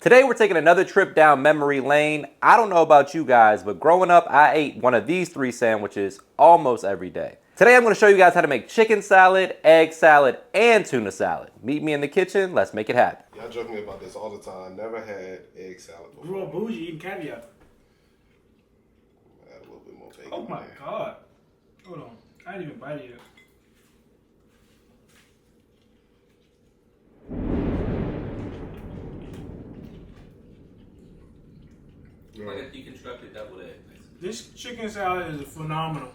Today we're taking another trip down memory lane. I don't know about you guys, but growing up I ate one of these three sandwiches almost every day. Today I'm going to show you guys how to make chicken salad, egg salad, and tuna salad. Meet me in the kitchen, let's make it happen. Y'all joke me about this all the time. Never had egg salad before. Grew up bougie eating caviar. Add a little bit more bacon. Oh my god. Hold on. I didn't even bite it yet. Like a deconstructed deviled egg. This chicken salad is phenomenal.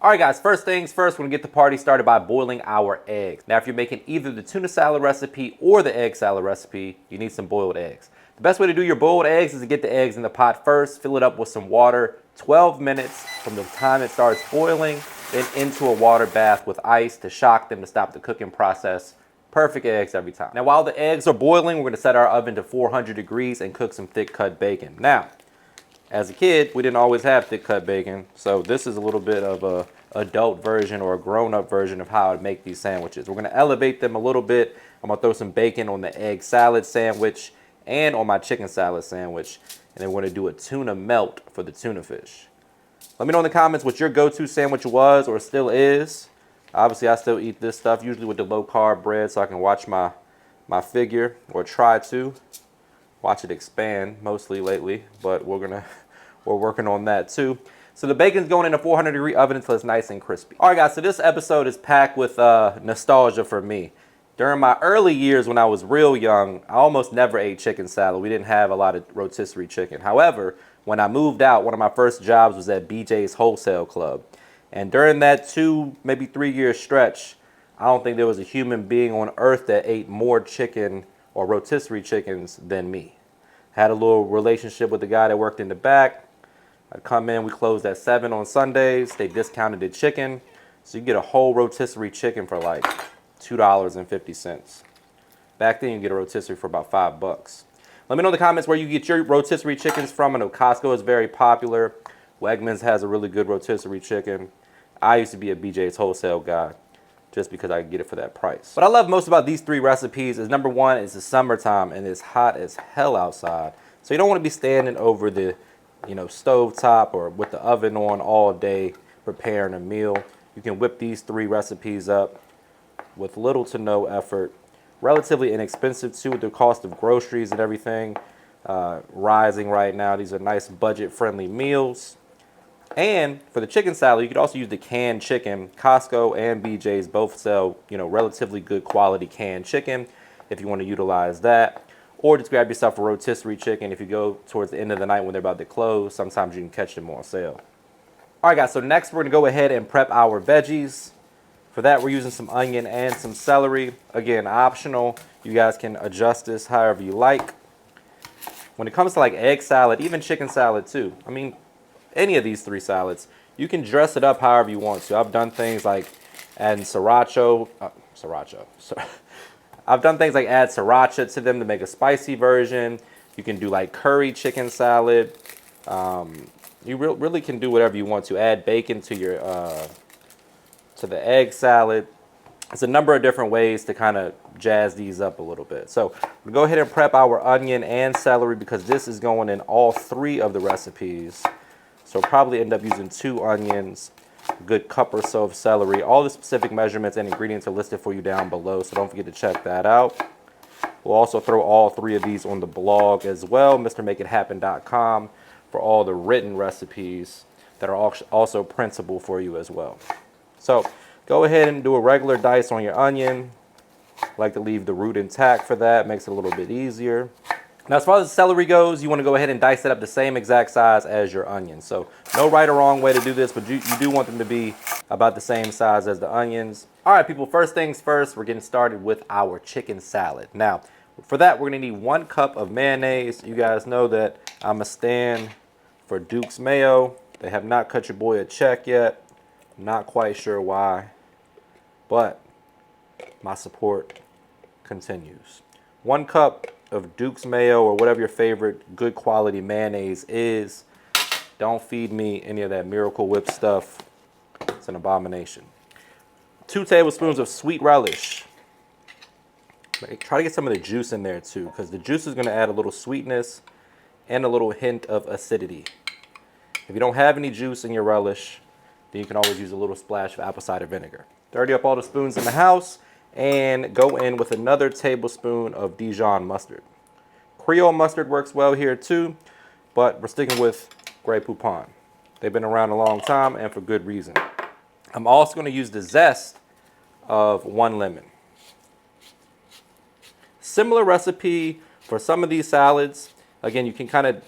All right guys, first things first, we're gonna get the party started by boiling our eggs. Now if you're making either the tuna salad recipe or the egg salad recipe, you need some boiled eggs. The best way to do your boiled eggs is to get the eggs in the pot first, fill it up with some water, 12 minutes from the time it starts boiling, then into a water bath with ice to shock them to stop the cooking process. Perfect eggs every time. Now while the eggs are boiling, we're gonna set our oven to 400 degrees and cook some thick cut bacon. Now, as a kid, we didn't always have thick cut bacon, so this is a little bit of a adult version or a grown-up version of how to make these sandwiches. We're gonna elevate them a little bit. I'm gonna throw some bacon on the egg salad sandwich and on my chicken salad sandwich, and then we're gonna do a tuna melt for the tuna fish. Let me know in the comments what your go-to sandwich was or still is. Obviously, I still eat this stuff, usually with the low-carb bread, so I can watch my figure, or try to. Watch it expand, mostly lately, but we're working on that too. So the bacon's going in a 400-degree oven until it's nice and crispy. All right, guys, so this episode is packed with nostalgia for me. During my early years when I was real young, I almost never ate chicken salad. We didn't have a lot of rotisserie chicken. However, when I moved out, one of my first jobs was at BJ's Wholesale Club. And during that 2, maybe 3-year stretch, I don't think there was a human being on earth that ate more chicken or rotisserie chickens than me. Had a little relationship with the guy that worked in the back. I'd come in, we closed at 7 on Sundays. They discounted the chicken. So you get a whole rotisserie chicken for like $2.50. Back then you get a rotisserie for about $5. Let me know in the comments where you get your rotisserie chickens from. I know Costco is very popular. Wegmans has a really good rotisserie chicken. I used to be a BJ's Wholesale guy just because I could get it for that price. What I love most about these 3 recipes is number 1, it's the summertime and it's hot as hell outside. So you don't want to be standing over the stove top or with the oven on all day preparing a meal. You can whip these 3 recipes up with little to no effort. Relatively inexpensive too with the cost of groceries and everything rising right now. These are nice budget-friendly meals. And for the chicken salad, you could also use the canned chicken. Costco and BJ's both sell, relatively good quality canned chicken if you want to utilize that. Or just grab yourself a rotisserie chicken if you go towards the end of the night when they're about to close. Sometimes you can catch them on sale. All right, guys, so next we're going to go ahead and prep our veggies. For that, we're using some onion and some celery. Again, optional. You guys can adjust this however you like. When it comes to like egg salad, even chicken salad too. I mean, any of these 3 salads, you can dress it up however you want to. I've done things like adding sriracha. I've done things like add sriracha to them to make a spicy version. You can do like curry chicken salad. You really can do whatever you want to. Add bacon to your to the egg salad. There's a number of different ways to kind of jazz these up a little bit. So we'll go ahead and prep our onion and celery because this is going in all 3 of the recipes. So probably end up using 2 onions, a good cup or so of celery. All the specific measurements and ingredients are listed for you down below, so don't forget to check that out. We'll also throw all 3 of these on the blog as well, MrMakeItHappen.com, for all the written recipes that are also printable for you as well. So go ahead and do a regular dice on your onion. I like to leave the root intact for that, makes it a little bit easier. Now, as far as the celery goes, you want to go ahead and dice it up the same exact size as your onions. So no right or wrong way to do this, but you do want them to be about the same size as the onions. All right, people, first things first, we're getting started with our chicken salad. Now, for that, we're going to need 1 cup of mayonnaise. You guys know that I'm a stand for Duke's Mayo. They have not cut your boy a check yet. Not quite sure why, but my support continues. 1 cup of Duke's Mayo or whatever your favorite good quality mayonnaise is. Don't feed me any of that Miracle Whip stuff. It's an abomination. 2 tablespoons of sweet relish. Try to get some of the juice in there too, because the juice is going to add a little sweetness and a little hint of acidity. If you don't have any juice in your relish, then you can always use a little splash of apple cider vinegar. Dirty up all the spoons in the house and go in with another tablespoon of Dijon mustard. Creole mustard works well here too, but we're sticking with Grey Poupon. They've been around a long time and for good reason. I'm also going to use the zest of 1 lemon. Similar recipe for some of these salads. Again, you can kind of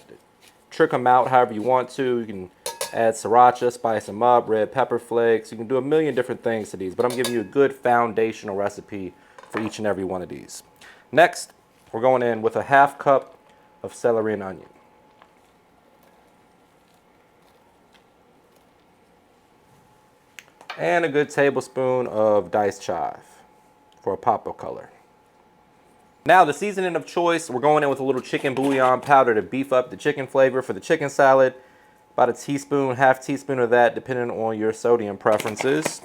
trick them out however you want to. You can add sriracha, spice them up, red pepper flakes. You can do a million different things to these, but I'm giving you a good foundational recipe for each and every one of these. Next, we're going in with a 1/2 cup of celery and onion. And a good tablespoon of diced chive for a pop of color. Now the seasoning of choice, we're going in with a little chicken bouillon powder to beef up the chicken flavor for the chicken salad. About a teaspoon, 1/2 teaspoon of that, depending on your sodium preferences.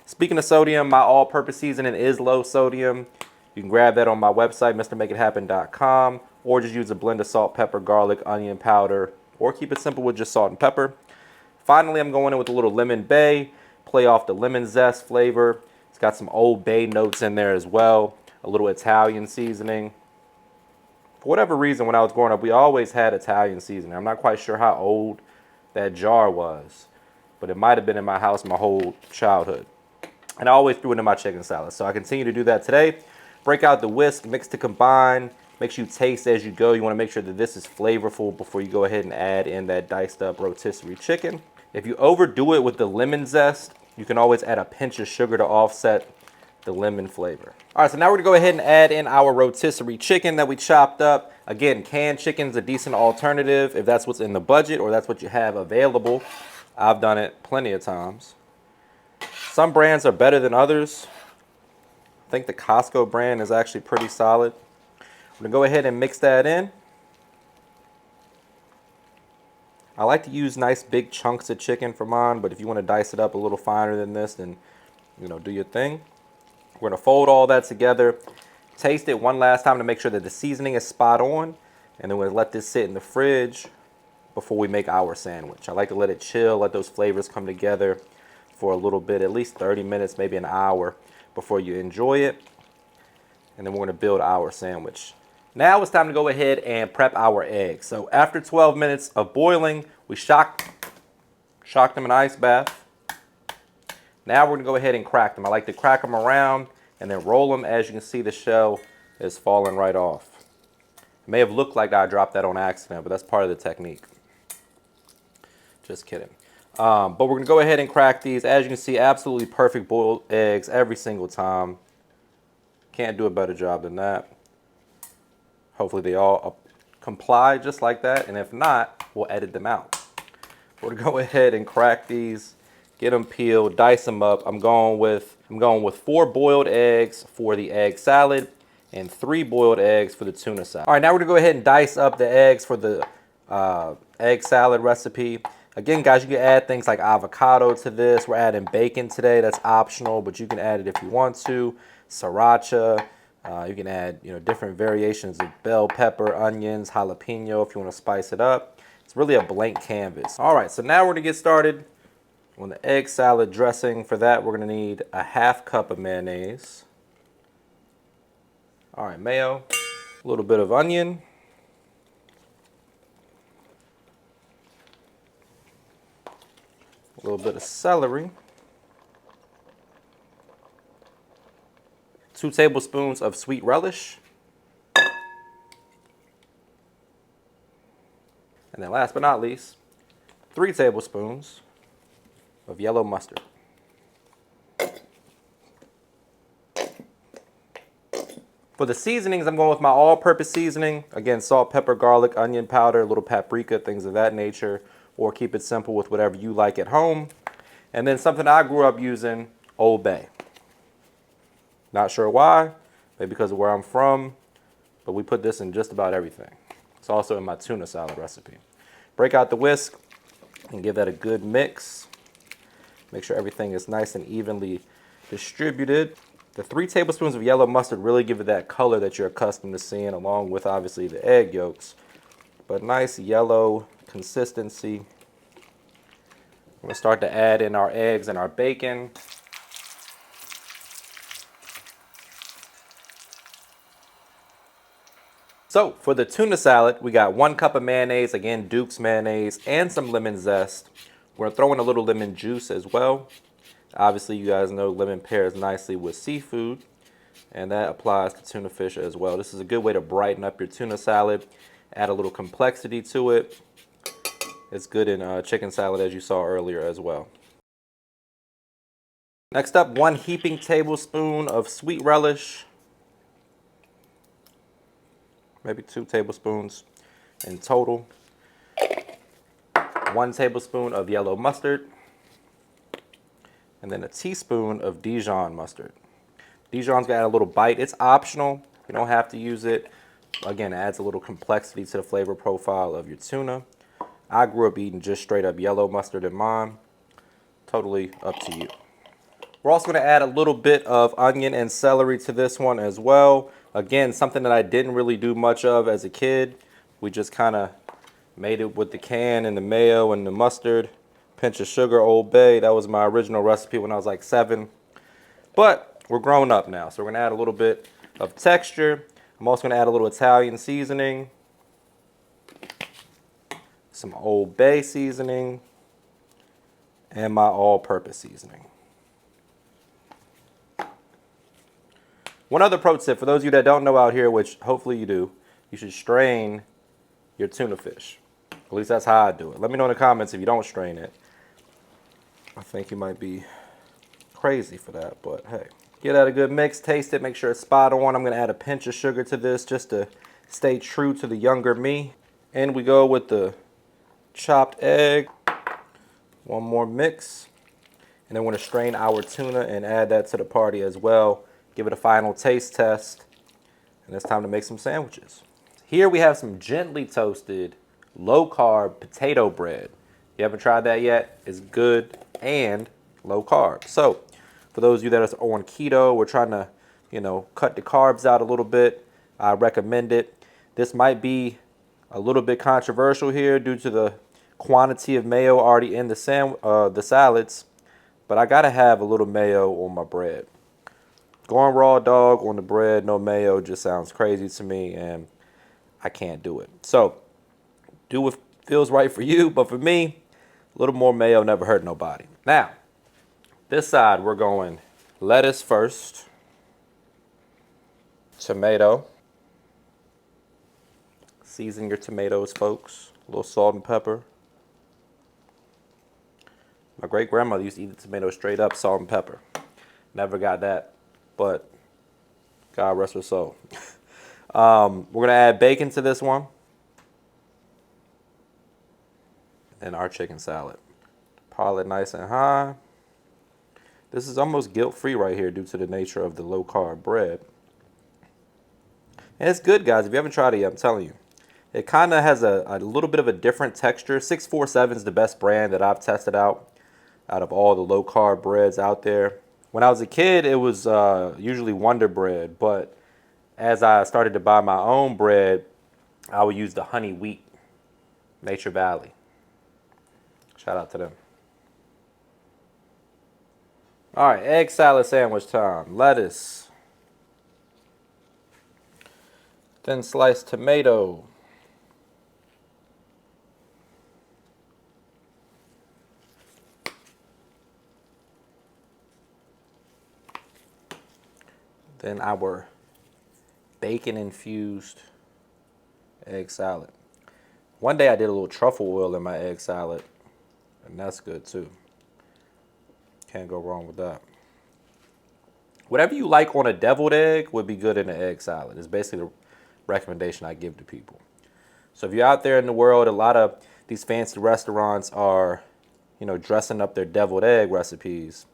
Speaking of sodium, my all-purpose seasoning is low sodium. You can grab that on my website, mrmakeithappen.com, or just use a blend of salt, pepper, garlic, onion powder, or keep it simple with just salt and pepper. Finally, I'm going in with a little lemon bay, play off the lemon zest flavor. It's got some Old Bay notes in there as well. A little Italian seasoning. For whatever reason, when I was growing up, we always had Italian seasoning. I'm not quite sure how old that jar was, but it might have been in my house my whole childhood. And I always threw it in my chicken salad. So I continue to do that today. Break out the whisk, mix to combine. Make sure you taste as you go. You want to make sure that this is flavorful before you go ahead and add in that diced up rotisserie chicken. If you overdo it with the lemon zest, you can always add a pinch of sugar to offset the lemon flavor. All right, so now we're gonna go ahead and add in our rotisserie chicken that we chopped up. Again, canned chicken's a decent alternative if that's what's in the budget or that's what you have available. I've done it plenty of times. Some brands are better than others. I think the Costco brand is actually pretty solid. I'm gonna go ahead and mix that in. I like to use nice big chunks of chicken for mine, but if you want to dice it up a little finer than this, then do your thing. We're gonna fold all that together, taste it one last time to make sure that the seasoning is spot on, and then we'll let this sit in the fridge before we make our sandwich. I like to let it chill, let those flavors come together for a little bit, at least 30 minutes, maybe an hour before you enjoy it. And then we're gonna build our sandwich. Now it's time to go ahead and prep our eggs. So after 12 minutes of boiling, we shocked them in ice bath. Now we're gonna go ahead and crack them. I like to crack them around and then roll them. As you can see, the shell is falling right off. It may have looked like I dropped that on accident, but that's part of the technique. Just kidding. But we're gonna go ahead and crack these. As you can see, absolutely perfect boiled eggs every single time. Can't do a better job than that. Hopefully they all comply just like that, and if not, we'll edit them out. We're gonna go ahead and crack these, get them peeled, dice them up. I'm going with 4 boiled eggs for the egg salad and 3 boiled eggs for the tuna salad. All right, now we're gonna go ahead and dice up the eggs for the egg salad recipe. Again, guys, you can add things like avocado to this. We're adding bacon today. That's optional, but you can add it if you want to. Sriracha. You can add, different variations of bell pepper, onions, jalapeno if you want to spice it up. It's really a blank canvas. All right, so now we're gonna get started on the egg salad dressing. For that, we're gonna need a 1/2 cup of mayonnaise. All right, mayo, a little bit of onion, a little bit of celery, 2 tablespoons of sweet relish, and then last but not least, 3 tablespoons of yellow mustard. For the seasonings, I'm going with my all-purpose seasoning. Again, salt, pepper, garlic, onion powder, a little paprika, things of that nature, or keep it simple with whatever you like at home. And then something I grew up using, Old Bay. Not sure why, maybe because of where I'm from, but we put this in just about everything. It's also in my tuna salad recipe. Break out the whisk and give that a good mix. Make sure everything is nice and evenly distributed. The 3 tablespoons of yellow mustard really give it that color that you're accustomed to seeing, along with obviously the egg yolks. But nice yellow consistency. We're gonna start to add in our eggs and our bacon. So for the tuna salad, we got 1 cup of mayonnaise, again Duke's mayonnaise, and some lemon zest. We're gonna throw in a little lemon juice as well. Obviously, you guys know lemon pairs nicely with seafood, and that applies to tuna fish as well. This is a good way to brighten up your tuna salad, add a little complexity to it. It's good in chicken salad, as you saw earlier as well. Next up, 1 heaping tablespoon of sweet relish. Maybe 2 tablespoons in total. 1 tablespoon of yellow mustard. And then a teaspoon of Dijon mustard. Dijon's got a little bite. It's optional. You don't have to use it. Again, it adds a little complexity to the flavor profile of your tuna. I grew up eating just straight up yellow mustard in mine. Totally up to you. We're also going to add a little bit of onion and celery to this one as well. Again, something that I didn't really do much of as a kid. We just kind of made it with the can and the mayo and the mustard. Pinch of sugar, Old Bay. That was my original recipe when I was like 7. But we're grown up now, so we're going to add a little bit of texture. I'm also going to add a little Italian seasoning. Some Old Bay seasoning. And my all-purpose seasoning. One other pro tip, for those of you that don't know out here, which hopefully you do, you should strain your tuna fish. At least that's how I do it. Let me know in the comments if you don't strain it. I think you might be crazy for that, but hey. Get that a good mix, taste it, make sure it's spot on. I'm going to add a pinch of sugar to this just to stay true to the younger me. And we go with the chopped egg. 1 more mix. And then we're going to strain our tuna and add that to the party as well. Give it a final taste test, and it's time to make some sandwiches. Here we have some gently toasted, low-carb potato bread. You haven't tried that yet? It's good and low-carb. So, for those of you that are on keto, we're trying to, cut the carbs out a little bit. I recommend it. This might be a little bit controversial here due to the quantity of mayo already in the salads, but I gotta have a little mayo on my bread. Going raw dog on the bread, no mayo, just sounds crazy to me, and I can't do it. So, do what feels right for you, but for me, a little more mayo never hurt nobody. Now, this side, we're going lettuce first, tomato. Season your tomatoes, folks. A little salt and pepper. My great-grandmother used to eat the tomato straight up, salt and pepper. Never got that. But God rest her soul. We're going to add bacon to this one. And our chicken salad. Pile it nice and high. This is almost guilt-free right here due to the nature of the low-carb bread. And it's good, guys. If you haven't tried it yet, I'm telling you. It kind of has a little bit of a different texture. 647 is the best brand that I've tested out of all the low-carb breads out there. When I was a kid, it was usually Wonder Bread, but as I started to buy my own bread, I would use the honey wheat, Nature Valley. Shout out to them. All right, egg salad sandwich time. Lettuce. Thin sliced tomato. Then our bacon-infused egg salad. One day I did a little truffle oil in my egg salad, and that's good too. Can't go wrong with that. Whatever you like on a deviled egg would be good in an egg salad. It's basically the recommendation I give to people. So if you're out there in the world, a lot of these fancy restaurants are, dressing up their deviled egg recipes.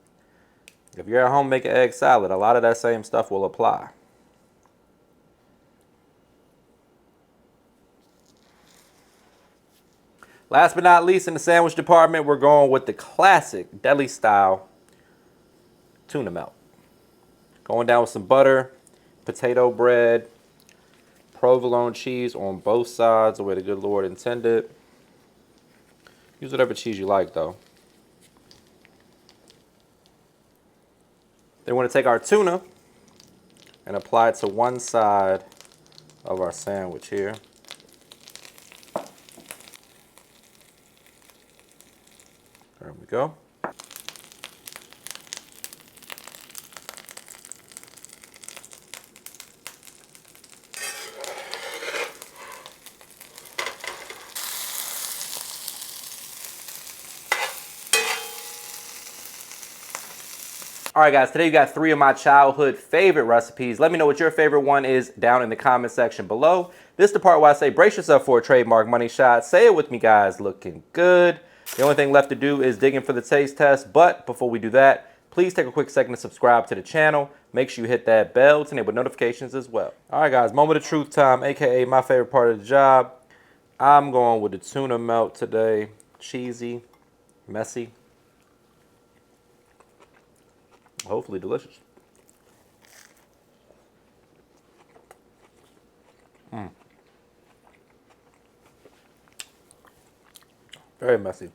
If you're at home making egg salad, a lot of that same stuff will apply. Last but not least, in the sandwich department, we're going with the classic deli-style tuna melt. Going down with some butter, potato bread, provolone cheese on both sides, the way the good Lord intended. Use whatever cheese you like, though. Then we're going to take our tuna and apply it to one side of our sandwich here. There we go. All right, guys, today you got 3 of my childhood favorite recipes. Let me know what your favorite one is down in the comment section below. This is the part where I say brace yourself for a trademark money shot. Say it with me, guys. Looking good. The only thing left to do is dig in for the taste test. But before we do that, please take a quick second to subscribe to the channel. Make sure you hit that bell to enable notifications as well. All right, guys, moment of truth time, aka my favorite part of the job. I'm going with the tuna melt today. Cheesy, messy. Hopefully delicious. Very messy.